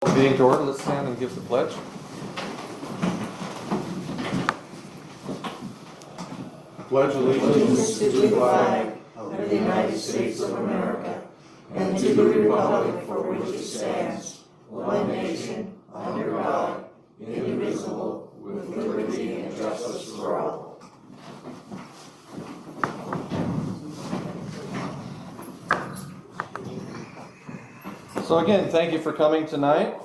Meeting to order, let's stand and give the pledge. Pledge Allegiance to the flag of the United States of America and to the republic for which it stands, one nation, under God, indivisible, with liberty and justice for all. So again, thank you for coming tonight.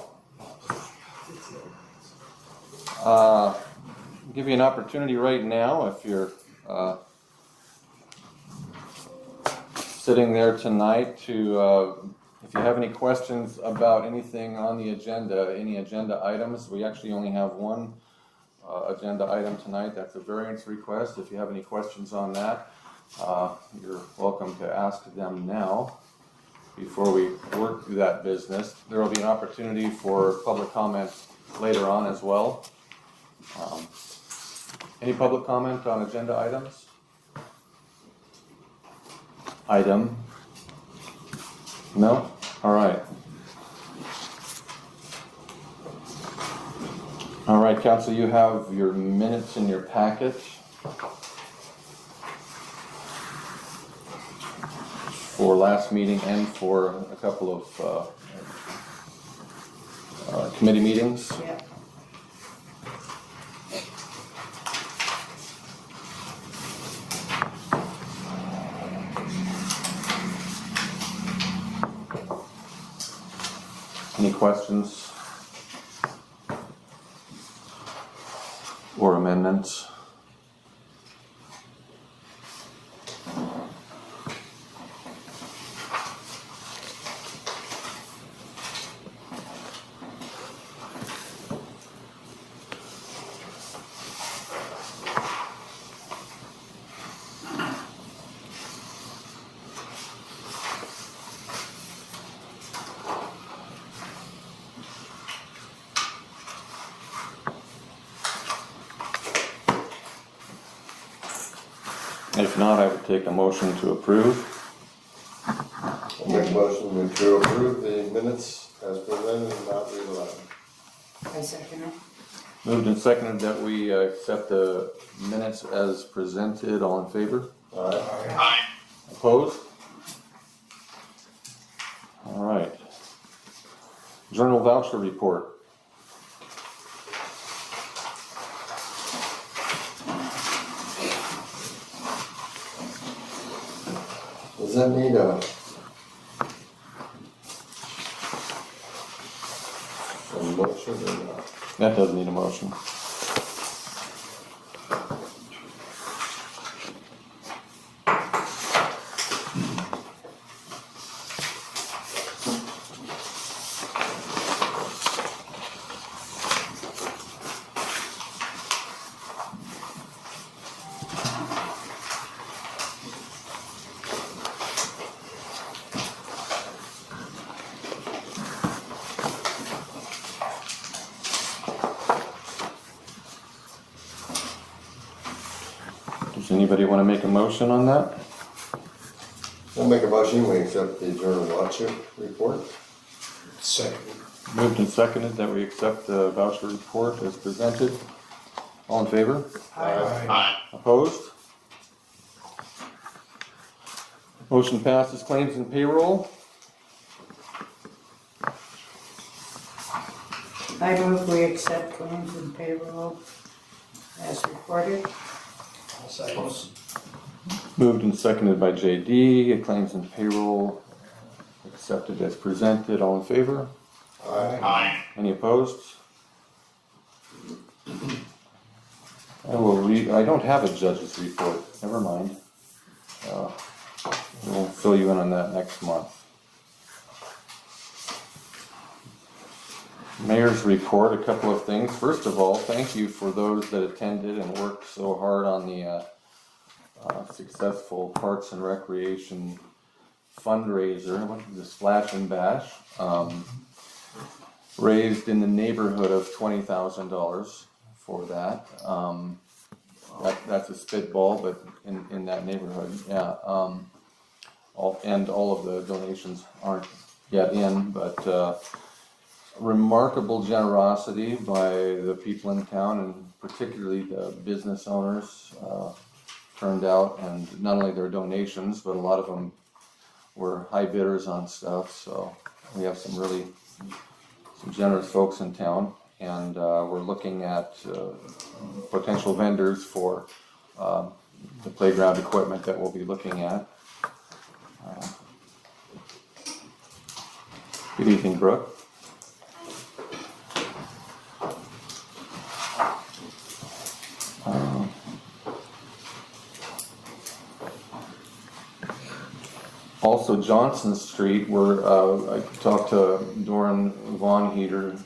Give you an opportunity right now if you're sitting there tonight to, if you have any questions about anything on the agenda, any agenda items. We actually only have one agenda item tonight. That's a variance request. If you have any questions on that, you're welcome to ask them now before we work through that business. There will be an opportunity for public comment later on as well. Any public comment on agenda items? Item? No? All right. All right, Council, you have your minutes in your packet for last meeting and for a couple of committee meetings. Yeah. Any questions or amendments? If not, I would take a motion to approve. I'll make a motion to approve the minutes as presented and not read aloud. I second it. Moved and seconded that we accept the minutes as presented. All in favor? Aye. Opposed? All right. Journal voucher report. Does that need a motion or not? That does need a motion. Does anybody want to make a motion on that? I'll make a motion, we accept the journal voucher report. Second. Moved and seconded that we accept the voucher report as presented. All in favor? Aye. Opposed? Motion passes. Claims and payroll. I move we accept claims and payroll as reported. I'll second. Moved and seconded by JD. Claims and payroll accepted as presented. All in favor? Aye. Any opposed? I will read. I don't have a judge's report. Never mind. We'll fill you in on that next month. Mayor's report, a couple of things. First of all, thank you for those that attended and worked so hard on the successful Parks and Recreation fundraiser, the Splash and Bash. Raised in the neighborhood of $20,000 for that. That's a spitball, but in that neighborhood, yeah. All of the donations aren't yet in, but remarkable generosity by the people in town, and particularly the business owners turned out, and not only their donations, but a lot of them were high bidders on stuff. So we have some generous folks in town, and we're looking at potential vendors for the playground equipment that we'll be looking at. Good evening, Brooke. Also, Johnson Street, where I talked to Doran Von Heater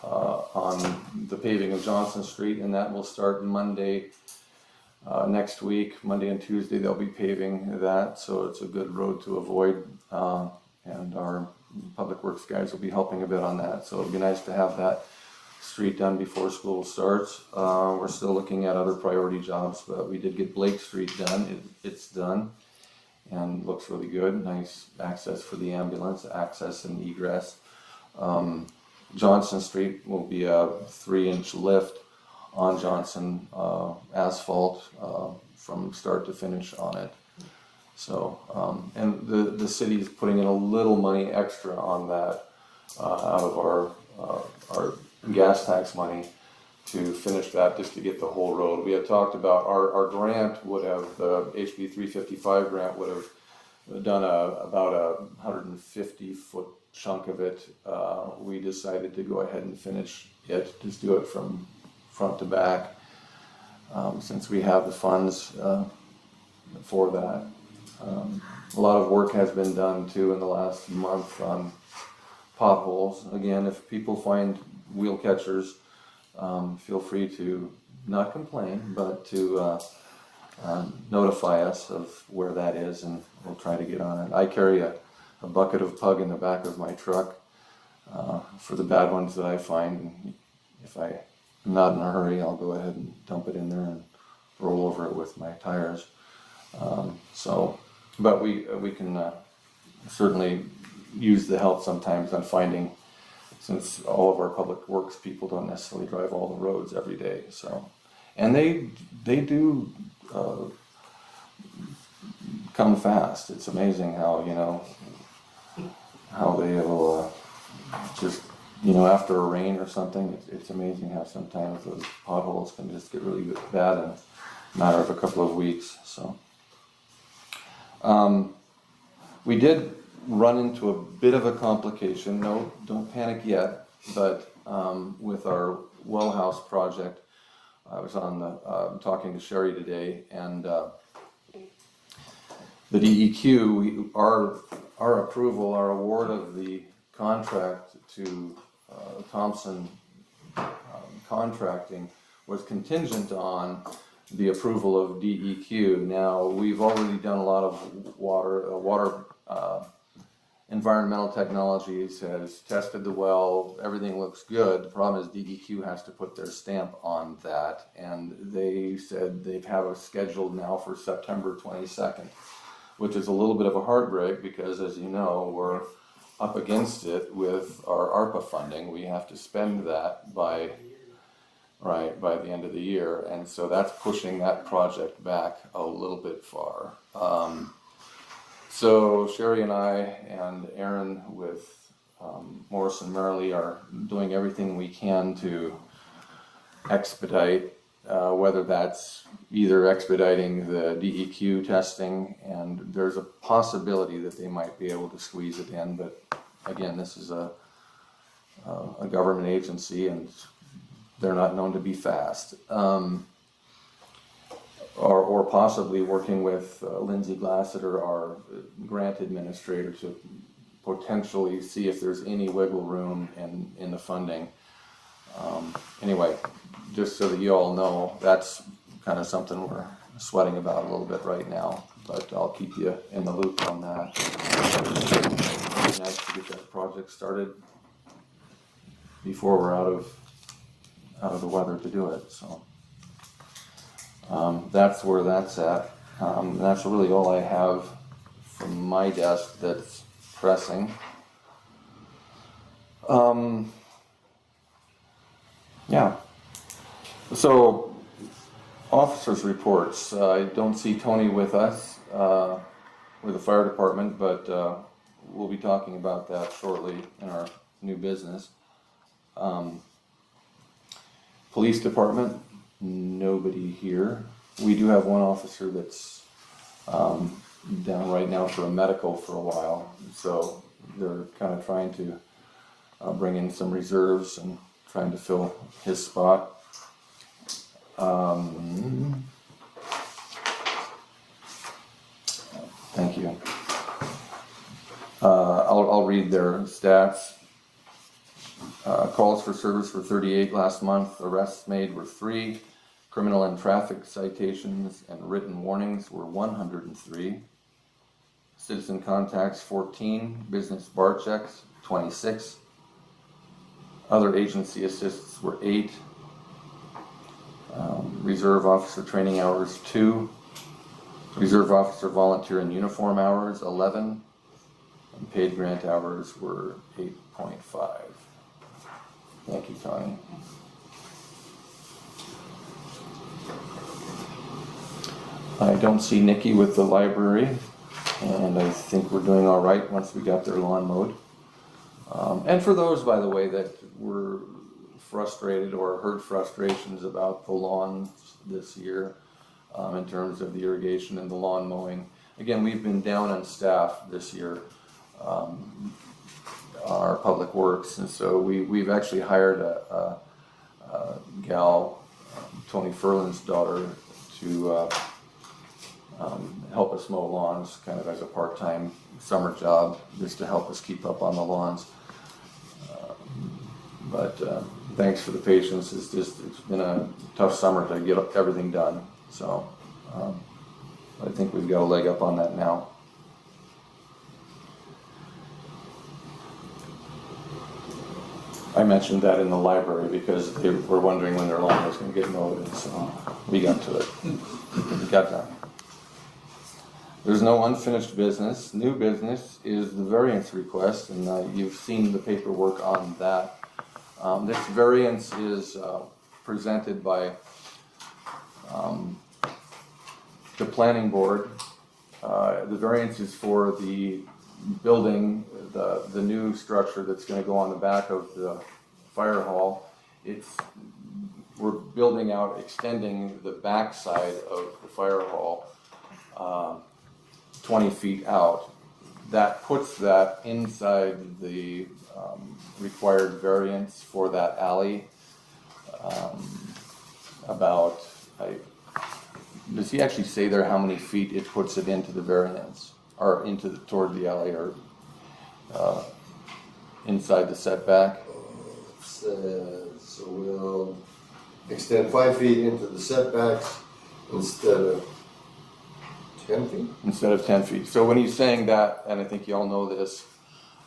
on the paving of Johnson Street, and that will start Monday next week. Monday and Tuesday they'll be paving that, so it's a good road to avoid, and our public works guys will be helping a bit on that. So it'd be nice to have that street done before school starts. We're still looking at other priority jobs, but we did get Blake Street done. It's done and looks really good. Nice access for the ambulance, access and egress. Johnson Street will be a 3-inch lift on Johnson asphalt from start to finish on it. So, and the city is putting in a little money extra on that out of our gas tax money to finish that, just to get the whole road. We had talked about our grant would have, the HB 355 grant would have done about a 150-foot chunk of it. We decided to go ahead and finish it, just do it from front to back, since we have the funds for that. A lot of work has been done too in the last month on potholes. Again, if people find wheel catchers, feel free to not complain, but to notify us of where that is, and we'll try to get on it. I carry a bucket of pug in the back of my truck for the bad ones that I find. If I'm not in a hurry, I'll go ahead and dump it in there and roll over it with my tires. But we can certainly use the help sometimes on finding, since all of our public works people don't necessarily drive all the roads every day. So, and they do come fast. It's amazing how, how they will just, after a rain or something, it's amazing how sometimes those potholes can just get really bad in a matter of a couple of weeks. So, we did run into a bit of a complication. No, don't panic yet, but with our well house project, I was on talking to Sherry today, and the DEQ, our approval, our award of the contract to Thompson Contracting was contingent on the approval of DEQ. Now, we've already done a lot of water environmental technologies, has tested the well, everything looks good. The problem is DEQ has to put their stamp on that, and they said they have it scheduled now for September 22nd, which is a little bit of a heartbreak because, as you know, we're up against it with our ARPA funding. We have to spend that by the end of the year, and so that's pushing that project back a little bit far. So Sherry and I and Aaron with Morrison Merrily are doing everything we can to expedite, whether that's either expediting the DEQ testing, and there's a possibility that they might be able to squeeze it in, but again, this is a government agency and they're not known to be fast. Or possibly working with Lindsay Glassiter, our grant administrator, to potentially see if there's any wiggle room in the funding. Anyway, just so that you all know, that's kind of something we're sweating about a little bit right now, but I'll keep you in the loop on that. It'd be nice to get that project started before we're out of the weather to do it. So that's where that's at. That's really all I have from my desk that's pressing. Yeah. So, officers' reports. I don't see Tony with us, with the fire department, but we'll be talking about that shortly in our new business. Police department, nobody here. We do have one officer that's down right now for a medical for a while, so they're kind of trying to bring in some reserves and trying to fill his spot. Thank you. I'll read their stats. Calls for service were 38 last month. Arrests made were 3. Criminal and traffic citations and written warnings were 103. Citizen contacts 14. Business bar checks 26. Other agency assists were 8. Reserve officer training hours 2. Reserve officer volunteer and uniform hours 11. And paid grant hours were 8.5. Thank you, Tony. I don't see Nikki with the library, and I think we're doing all right once we got their lawn mowed. And for those, by the way, that were frustrated or heard frustrations about the lawns this year, in terms of the irrigation and the lawn mowing, again, we've been down on staff this year, our public works, and so we've actually hired a gal, Tony Furlan's daughter, to help us mow lawns, kind of as a part-time summer job, just to help us keep up on the lawns. But thanks for the patience. It's been a tough summer to get everything done. So I think we've got a leg up on that now. I mentioned that in the library because they were wondering when their lawn was going to get mowed, and so we got to it. We got done. There's no unfinished business. New business is the variance request, and you've seen the paperwork on that. This variance is presented by the planning board. The variance is for the building, the new structure that's going to go on the back of the fire hall. We're building out, extending the back side of the fire hall 20 feet out. That puts that inside the required variance for that alley. Does he actually say there how many feet it puts it into the variance, or toward the alley, or inside the setback? It says we'll extend 5 feet into the setbacks instead of 10 feet? Instead of 10 feet. So when he's saying that, and I think you all know this,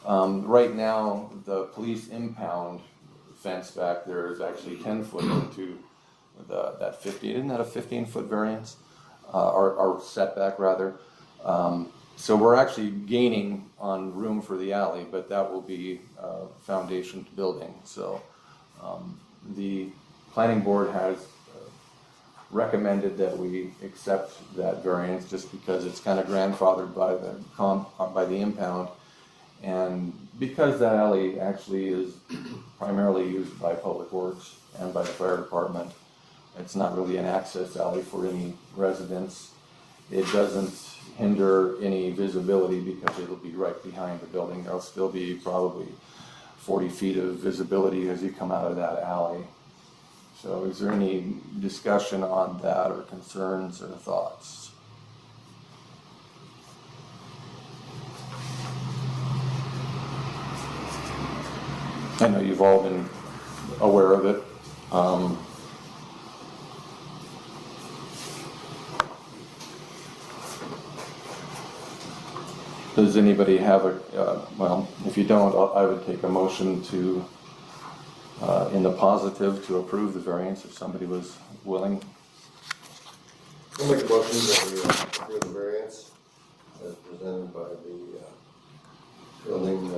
right now the police impound fence back there is actually 10 foot into that 50. Isn't that a 15-foot variance? Or setback rather. So we're actually gaining on room for the alley, but that will be foundation building. So the planning board has recommended that we accept that variance just because it's kind of grandfathered by the impound, and because that alley actually is primarily used by public works and by the fire department. It's not really an access alley for any residents. It doesn't hinder any visibility because it'll be right behind the building. There'll still be probably 40 feet of visibility as you come out of that alley. So is there any discussion on that, or concerns or thoughts? I know you've all been aware of it. Does anybody have well, if you don't, I would take a motion to, in the positive, to approve the variance if somebody was willing. I'll make a motion that we approve the variance as presented by the building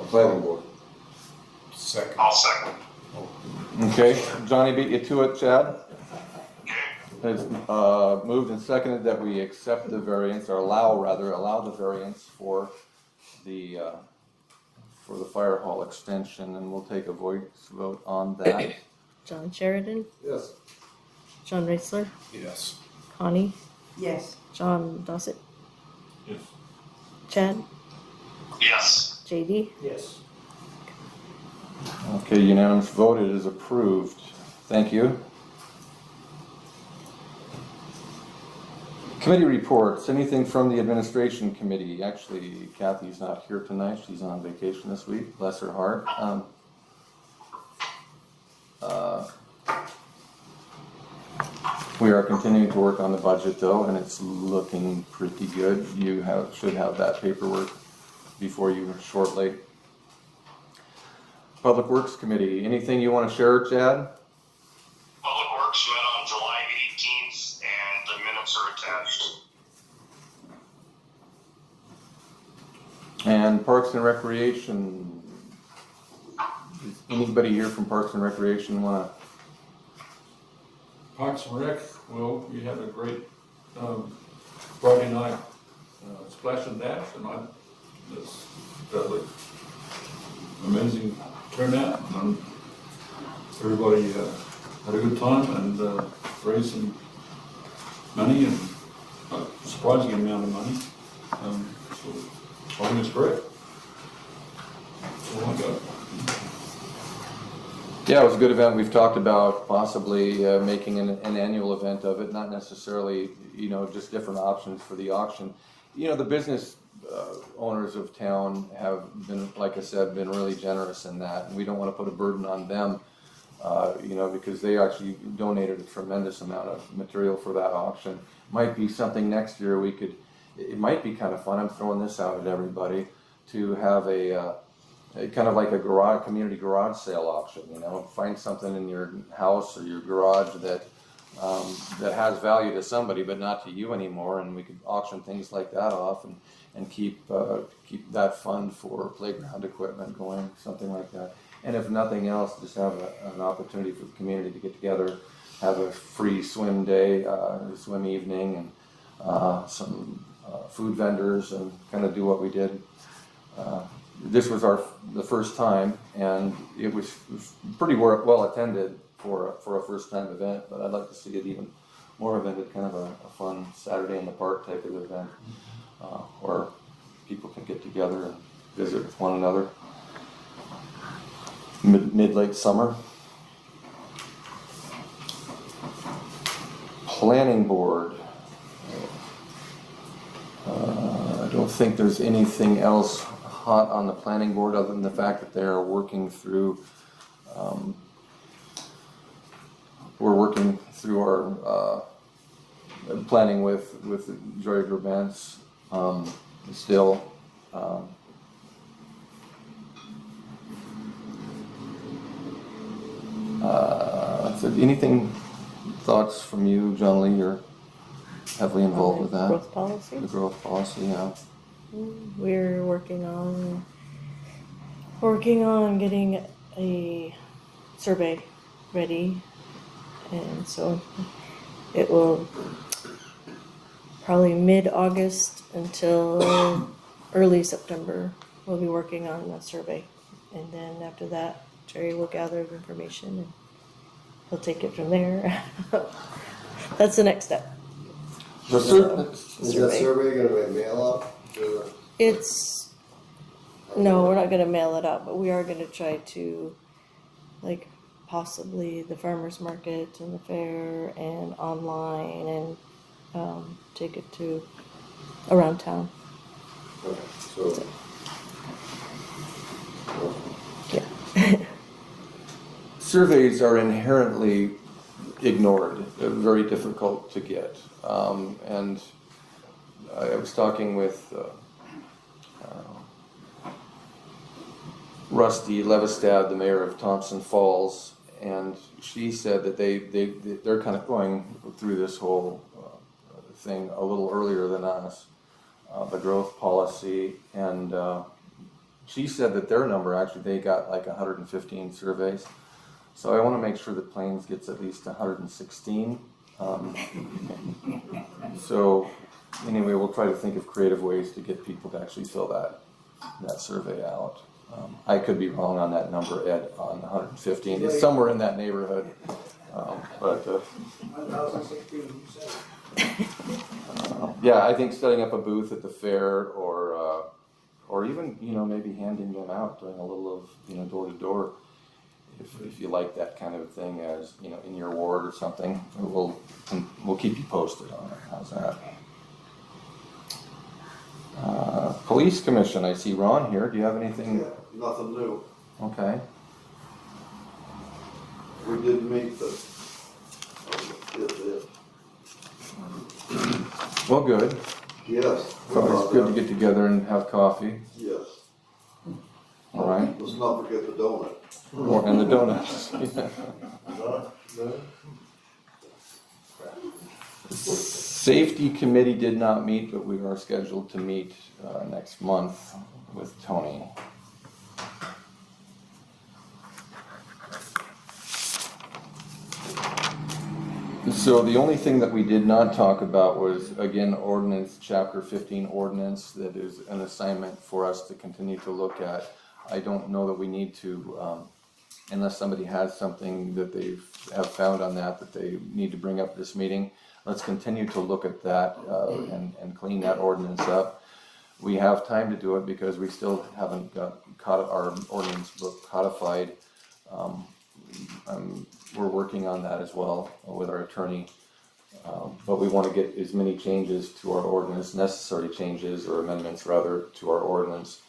planning board. Second. I'll second. Okay, Johnny beat you to it, Chad? It's moved and seconded that we accept the variance, or allow the variance for the fire hall extension, and we'll take a voice vote on that. John Sheridan, Yes. John Reisler, Yes. Connie, Yes. John Dossett, Yes. Chad, Yes. JD. Yes. Okay, unanimous vote, it is approved. Thank you. Committee reports, anything from the administration committee? Actually, Kathy's not here tonight, she's on vacation this week, bless her heart. We are continuing to work on the budget though, and it's looking pretty good. You should have that paperwork before you shortly. Public Works Committee, anything you want to share, Chad? Public Works met on July 18th and the minutes are attached. And Parks and Recreation, does anybody here from Parks and Recreation want to? Parks and Rec, well, we had a great Friday night splash and dash, and this amazing turnout, and everybody had a good time and raised some money, and a surprising amount of money. So I think it's great. That's all I got. Yeah, it was a good event. We've talked about possibly making an annual event of it, not necessarily, just different options for the auction. The business owners of town have been, like I said, been really generous in that, and we don't want to put a burden on them, because they actually donated a tremendous amount of material for that auction. Might be something next year it might be kind of fun, I'm throwing this out at everybody, to have a kind of like a community garage sale auction, find something in your house or your garage that has value to somebody but not to you anymore, and we could auction things like that off and keep that fund for playground equipment going, something like that. And if nothing else, just have an opportunity for the community to get together, have a free swim day, swim evening, and some food vendors, and kind of do what we did. This was the first time, and it was pretty well attended for a first time event, but I'd like to see it even more event, kind of a fun Saturday in the park type of event, where people can get together and visit with one another. Mid-late summer. Planning board. I don't think there's anything else hot on the planning board other than the fact that they are working through our planning with Joy Grabance still. So anything, thoughts from you, John Lee? You're heavily involved with that. Growth policy. The growth policy, yeah. We're working on getting a survey ready, and so it will probably mid-August until early September. We'll be working on a survey, and then after that, Jerry will gather information and he'll take it from there. That's the next step. Is that Survey. survey gonna be mail out? No, we're not gonna mail it out, but we are gonna try to, like, possibly the farmer's market and the fair and online, and take it to around town. Okay, so, Yeah. Surveys are inherently ignored, very difficult to get. And I was talking with Rusty Levistad, the mayor of Thompson Falls, and she said that they're kind of going through this whole thing a little earlier than us, the growth policy, and she said that their number, actually, they got like 115 surveys. So I wanna make sure that Plains gets at least 116. So anyway, we'll try to think of creative ways to get people to actually fill that survey out. I could be wrong on that number, Ed, on 115. It's somewhere in that neighborhood. But 1,016, you said. yeah, I think setting up a booth at the fair or even, maybe handing them out, doing a little of, door to door. If you like that kind of thing as, in your ward or something, we'll keep you posted on it. How's that? Police Commission, I see Ron here. Do you have anything? Yeah, nothing new. Okay. We did meet the, Well, good. yes. It's always good to get together and have coffee. Yes. All right. Let's not forget the donut. And the donuts. Safety Committee did not meet, but we are scheduled to meet next month with Tony. So the only thing that we did not talk about was, again, ordinance, chapter 15 ordinance, that is an assignment for us to continue to look at. I don't know that we need to, unless somebody has something that they have found on that they need to bring up at this meeting. Let's continue to look at that and clean that ordinance up. We have time to do it because we still haven't got our ordinance book codified. We're working on that as well with our attorney. But we want to get as many changes to our ordinance, necessary changes or amendments rather, to our ordinance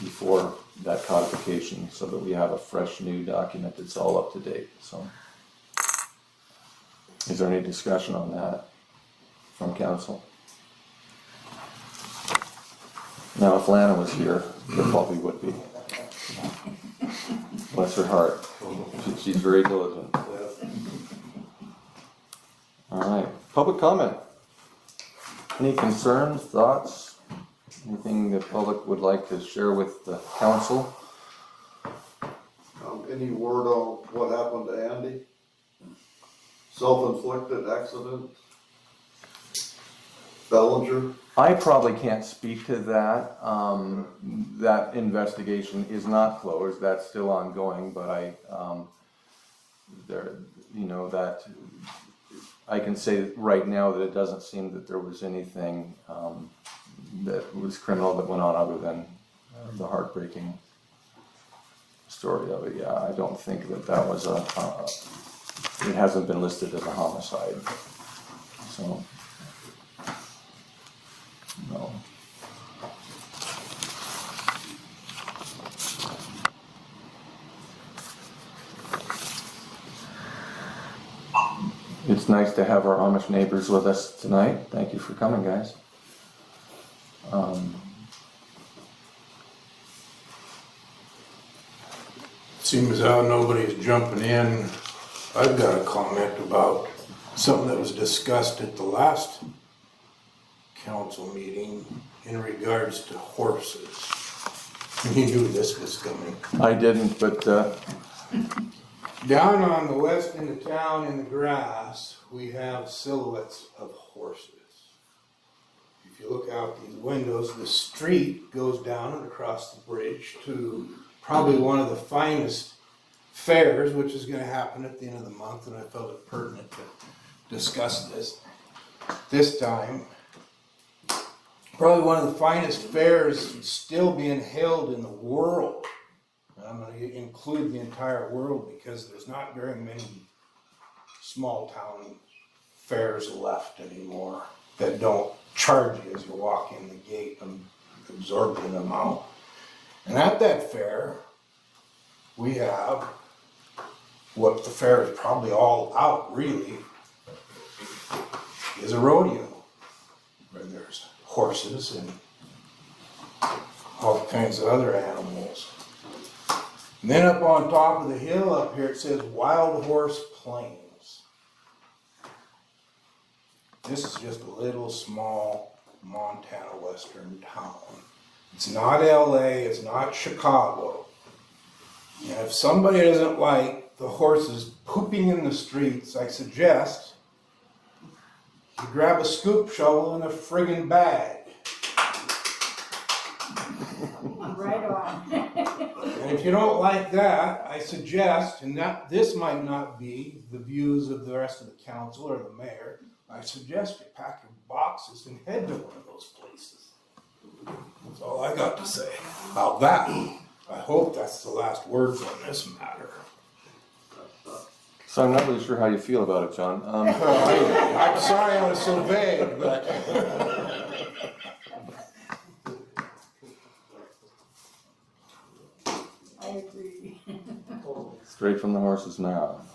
before that codification, so that we have a fresh new document that's all up to date. So, is there any discussion on that from council? Now, if Lana was here, there probably would be. Bless her heart. She's very diligent. All right, public comment. Any concerns, thoughts, anything the public would like to share with the council? Any word on what happened to Andy? Self-inflicted accident? Bellinger? I probably can't speak to that. That investigation is not closed, that's still ongoing, but that I can say right now that it doesn't seem that there was anything that was criminal that went on other than the heartbreaking story of it. Yeah, I don't think that was it hasn't been listed as a homicide. So, no. It's nice to have our Amish neighbors with us tonight. Thank you for coming, guys. Seems how nobody's jumping in. I've got a comment about something that was discussed at the last council meeting in regards to horses. You knew this was coming. I didn't, but Down on the west end of town in the grass, we have silhouettes of horses. If you look out these windows, the street goes down and across the bridge to probably one of the finest fairs, which is going to happen at the end of the month, and I felt it pertinent to discuss this time. Probably one of the finest fairs still being held in the world. I'm going to include the entire world because there's not very many small town fairs left anymore that don't charge you as you walk in the gate and absorb an amount. And at that fair, we have what the fair is probably all out really, is a rodeo where there's horses and all kinds of other animals. And then up on top of the hill up here it says Wild Horse Plains. This is just a little small Montana western town. It's not LA, it's not Chicago. And And if somebody doesn't like the horses pooping in the streets, I suggest you grab a scoop shovel and a friggin' bag. Right on. And if you don't like that, I suggest, and that this might not be the views of the rest of the council or the mayor, I suggest you pack your boxes and head to one of those places. That's all I got to say about that. I hope that's the last words on this matter. So I'm not really sure how you feel about it, John. I'm sorry I was so vague, but. I agree. Straight from the horse's mouth.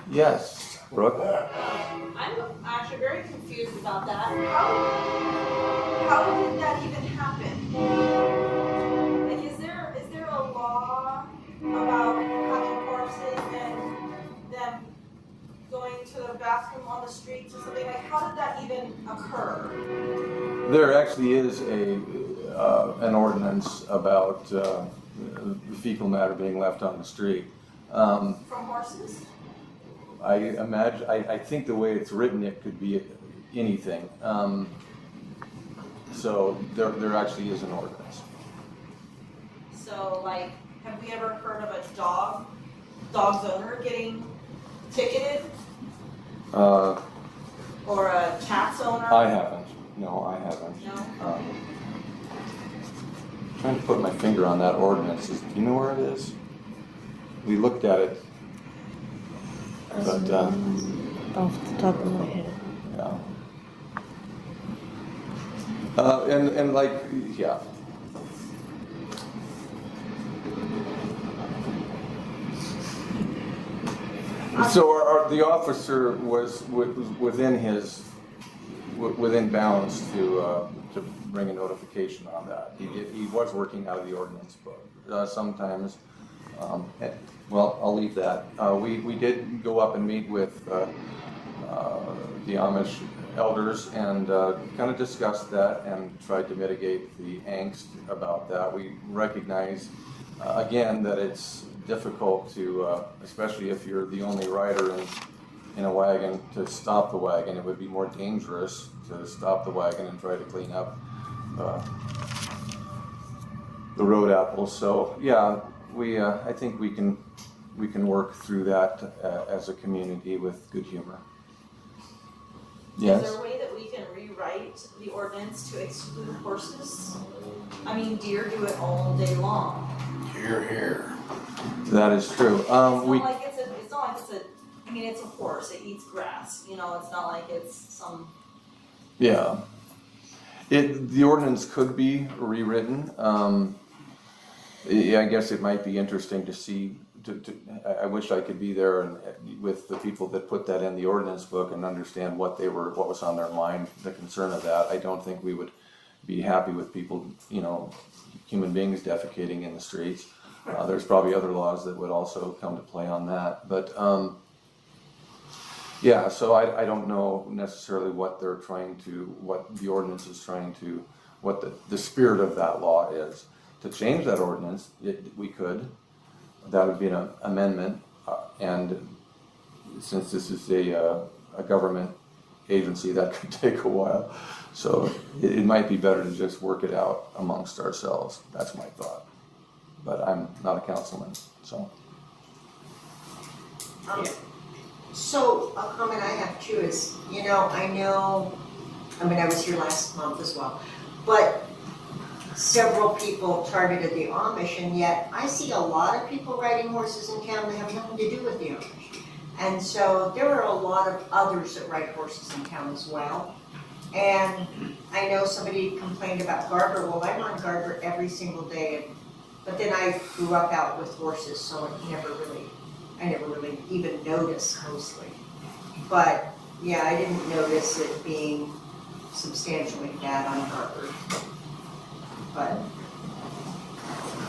Yes, Brooke? I'm actually very confused about that. How did that even happen? Like, is there a law about having horses and them going to the bathroom on the streets or something? Like, how did that even occur? There actually is an ordinance about fecal matter being left on the street. From horses? I imagine, I think the way it's written, it could be anything. So there actually is an ordinance. So, like, have we ever heard of a dog's owner getting ticketed? Uh, Or a cat's owner? I haven't. No, I haven't. No? Trying to put my finger on that ordinance. Do you know where it is? We looked at it. But, Off the top of my head. yeah. And like, yeah. So the officer was within within bounds to bring a notification on that. He was working out of the ordinance book. Sometimes, well, I'll leave that. We did go up and meet with the Amish elders and kind of discussed that and tried to mitigate the angst about that. We recognize, again, that it's difficult to, especially if you're the only rider in a wagon, to stop the wagon. It would be more dangerous to stop the wagon and try to clean up the road apples. So yeah, I think we can work through that as a community with good humor. Yes? Is there a way that we can rewrite the ordinance to exclude horses? I mean, deer do it all day long. Here. That is true. It's not like it's I mean, it's a horse, it eats grass, you know, it's not like it's some. Yeah. The ordinance could be rewritten. Yeah, I guess it might be interesting to see. I wish I could be there and with the people that put that in the ordinance book and understand what was on their mind, the concern of that. I don't think we would be happy with people, human beings defecating in the streets. There's probably other laws that would also come to play on that, but yeah. So I don't know necessarily what the ordinance is trying to, what the spirit of that law is. To change that ordinance, we could. That would be an amendment, and since this is a government agency, that could take a while. So it might be better to just work it out amongst ourselves. That's my thought. But I'm not a councilman, so. So a comment I have too is, I was here last month as well, but several people targeted the Amish, and yet I see a lot of people riding horses in town that have nothing to do with the Amish. And so there are a lot of others that ride horses in town as well. And I know somebody complained about Garber. Well, I'm on Garber every single day, but then I grew up out with horses, so I never really even noticed mostly. But yeah, I didn't notice it being substantially bad on Garber. But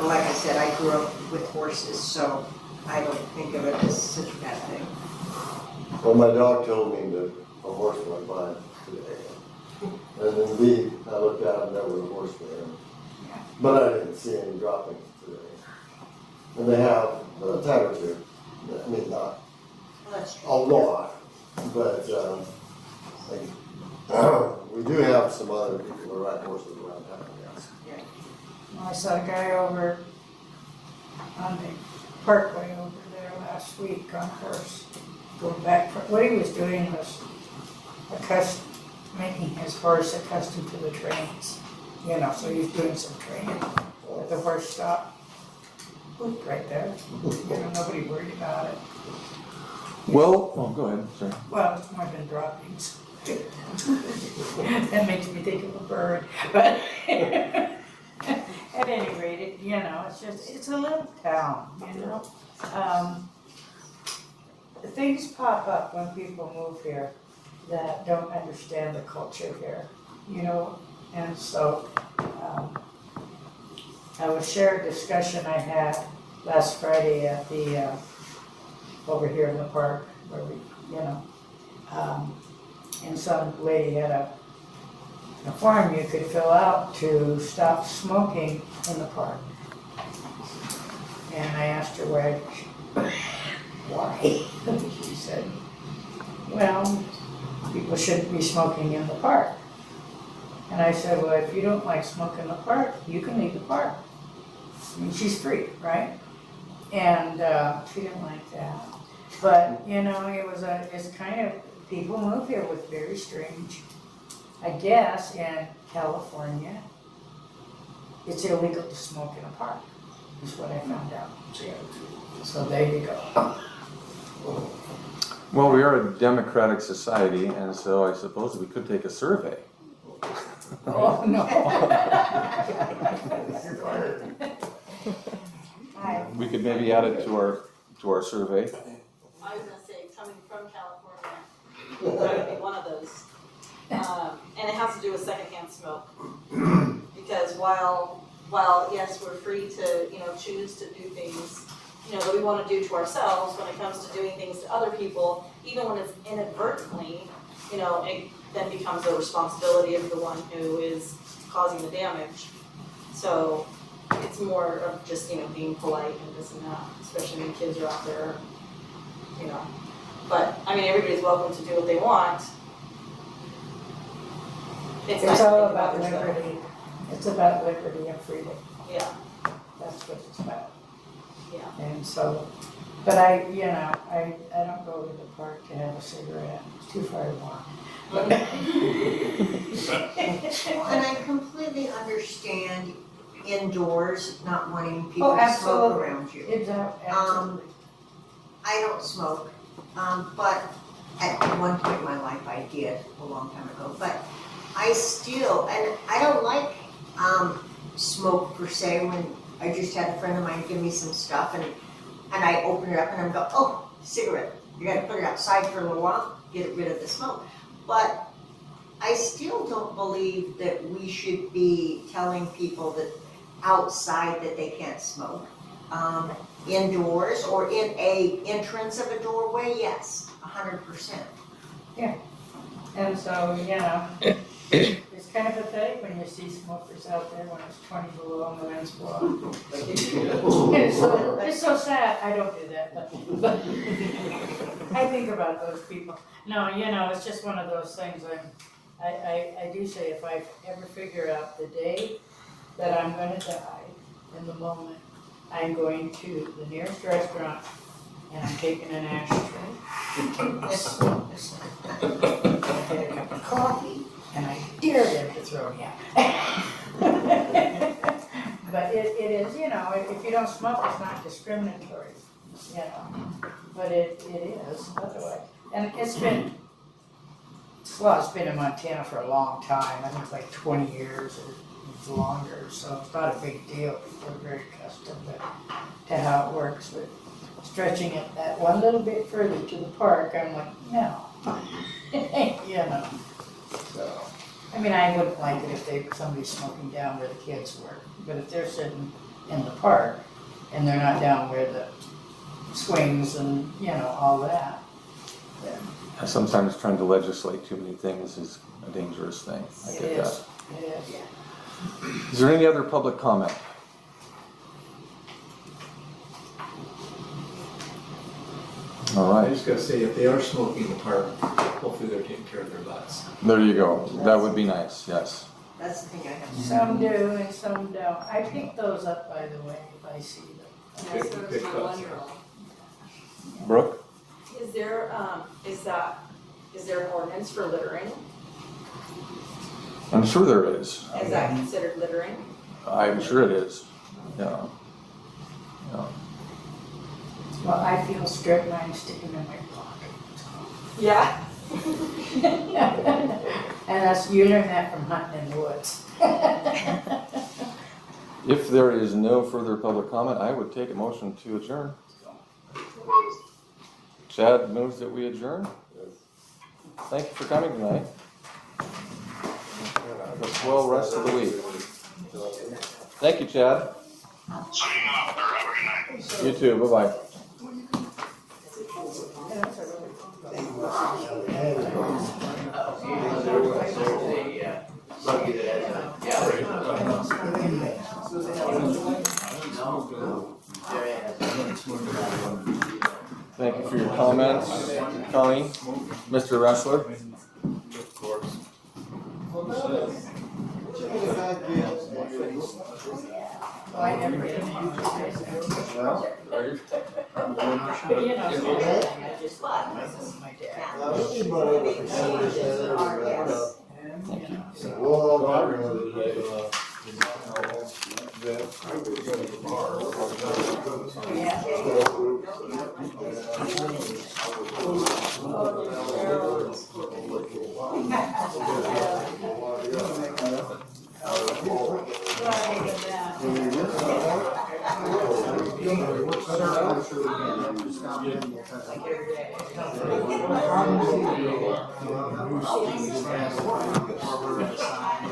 like I said, I grew up with horses, so I don't think of it as such a bad thing. Well, my dog told me that a horse went by today. And indeed, I looked out and there was a horse there. But I didn't see any droppings today. And they have a time or two, I mean, not a lot, but, we do have some other people who ride horses around town, yes. I saw a guy over on the parkway over there last week on a horse, going back, what he was doing was making his horse accustomed to the trains, you know, so he's doing some training. But the horse stopped, boop, right there, you know, nobody worried about it. Well, oh, go ahead, sorry. Well, it's more than droppings. That makes me think of a bird, but at any rate, you know, it's a little town, you know? Things pop up when people move here that don't understand the culture here, you know? And so, I will share a discussion I had last Friday at the, over here in the park, where we, you know, and some lady had a form you could fill out to stop smoking in the park. And I asked her why. She said, well, people shouldn't be smoking in the park. And I said, well, if you don't like smoking in the park, you can leave the park. I mean, she's free, right? And she didn't like that. But, you know, it's kind of, people move here with very strange, I guess in California, it's illegal to smoke in a park, is what I found out. So there you go. Well, we are a democratic society, and so I suppose we could take a survey. Oh, no. We could maybe add it to our survey. I was gonna say, coming from California, that would be one of those. And it has to do with secondhand smoke. Because while yes, we're free to, you know, choose to do things, you know, that we wanna do to ourselves, when it comes to doing things to other people, even when it's inadvertently, you know, it then becomes a responsibility of the one who is causing the damage. So it's more of just, you know, being polite and this and that, especially when kids are out there, you know. But, I mean, everybody's welcome to do what they want. It's nice It's to all think about yourself. liberty. It's about liberty and freedom. Yeah, That's what it's about. yeah. And so, but I don't go to the park to have a cigarette. It's too far to walk. Well, and I completely understand indoors, not wanting people Oh, to smoke absolutely. around you. Absolutely. I don't smoke, but at one point in my life I did, a long time ago, but I still, and I don't like, smoke per se, when I just had a friend of mine give me some stuff and I open it up and I go, oh, cigarette, you gotta put it outside for a little while, get rid of the smoke. But I still don't believe that we should be telling people that outside that they can't smoke. Indoors or in a entrance of a doorway, yes, 100%. And so, you know, it's kind of pathetic when you see smokers out there when it's 20 below and the wind's blowing. It's so sad. I don't do that, but I think about those people. No, you know, it's just one of those things. I do say if I ever figure out the day that I'm going to die, in the moment, I'm going to the nearest restaurant and I'm taking an ashtray. I get a cup of coffee and I dare them to throw me out. But it is, you know, if you don't smoke, it's not discriminatory, you know, but it is otherwise. And it's been in Montana for a long time. I think it's like 20 years or longer, so it's not a big deal. We're very accustomed to how it works, but stretching it that one little bit further to the park, I'm like, no. You know, so, I mean, I wouldn't like it if somebody's smoking down where the kids were, but if they're sitting in the park and they're not down where the swings and, you know, all that, then Sometimes trying to legislate too many things is a dangerous thing. I it get is. that. It is. Is there any other public comment? All I right, just gotta say, if they are smoking in the park, hopefully they're taking care of their butts. there you go. That would be nice, yes. That's the thing I have. Some do and some don't. I pick those up, by the way, if I see them. That's sort of my wonder. Brooke? Is there, is there an ordinance for littering? I'm sure there is. Is that considered littering? I'm sure it is. Yeah. Yeah. Well, I feel strip mine sticking in my pocket. Yeah. And that's, you learn that from hunting in the woods. If there is no further public comment, I would take a motion to adjourn. Chad moves that we adjourn. Thank you for coming tonight. Have a swell rest of the week. Thank you, Chad. Signing off, or have a good night. You too, bye-bye. Thank you for your comments, Colleen, Mr. Wrestler. Of course. Oh, I never did. Well, But you know, so I just thought, my dad. Well, I really,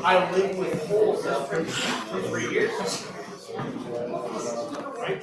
I lived with holes for 3 years. Right?